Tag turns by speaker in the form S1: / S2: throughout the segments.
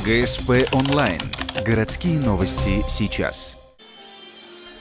S1: ГСП онлайн. Городские новости сейчас.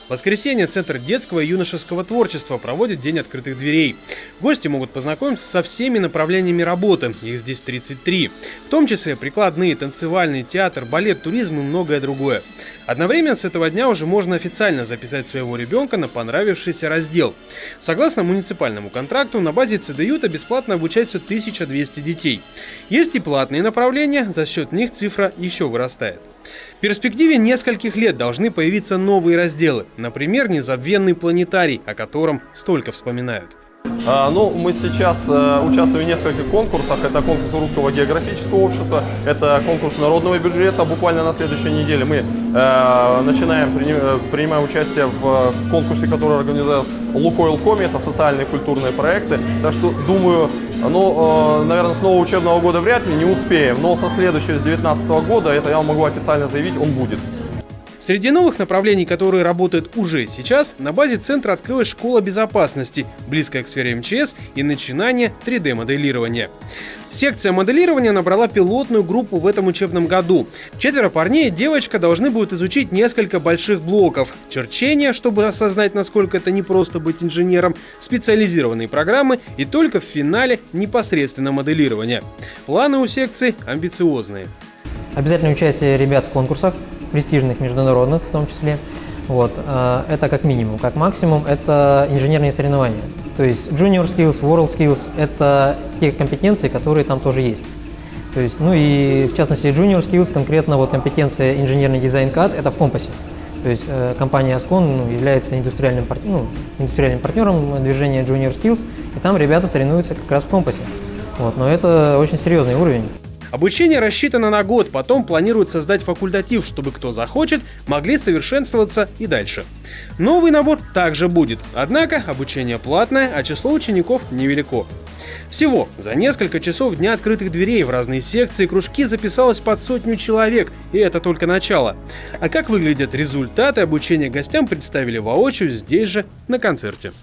S2: В воскресенье Центр детского и юношеского творчества проводит День открытых дверей. Гости могут познакомиться со всеми направлениями работы, их здесь 33. В том числе прикладные, танцевальный, театр, балет, туризм и многое другое. Одновременно с этого дня уже можно официально записать своего ребенка на понравившийся раздел. Согласно муниципальному контракту, на базе ЦДЮТа бесплатно обучаются 1200 детей. Есть и платные направления, за счет них цифра еще вырастает. В перспективе нескольких лет должны появиться новые разделы, например, незабвенный планетарий, о котором столько вспоминают.
S3: Мы сейчас участвуем в нескольких конкурсах. Это конкурс Русского географического общества, это конкурс народного бюджета. Буквально на следующей неделе мы принимаем участие в конкурсе, который организовал Лукойл Коми. Это социальные и культурные проекты. Так что, думаю, наверное, с нового учебного года вряд ли не успеем, но со следующего, с 2019 года, это я могу официально заявить, он будет.
S2: Среди новых направлений, которые работают уже сейчас, на базе центра открылась школа безопасности, близкая к сфере МЧС, и начинание 3D-моделирования. Секция моделирования набрала пилотную группу в этом учебном году. 4 парней и девочка должны будут изучить несколько больших блоков: черчение, чтобы осознать, насколько это непросто быть инженером, специализированные программы и только в финале непосредственно моделирование. Планы у секции амбициозные.
S4: Обязательное участие ребят в конкурсах, престижных, международных в том числе. Это как минимум. Как максимум это инженерные соревнования. То есть Junior Skills, World Skills – это те компетенции, которые там тоже есть. То есть, и в частности Junior Skills, конкретно компетенция инженерный дизайн CAD – это в компасе. То есть компания Ascon является индустриальным партнером движения Junior Skills, и там ребята соревнуются как раз в компасе. Но это очень серьезный уровень.
S2: Обучение рассчитано на год, потом планируют создать факультатив, чтобы кто захочет, могли совершенствоваться и дальше. Новый набор также будет, однако обучение платное, а число учеников невелико. Всего за несколько часов Дня открытых дверей в разные секции и кружки записалось под 100 человек, и это только начало. А как выглядят результаты обучения, гостям представили воочию здесь же на концерте.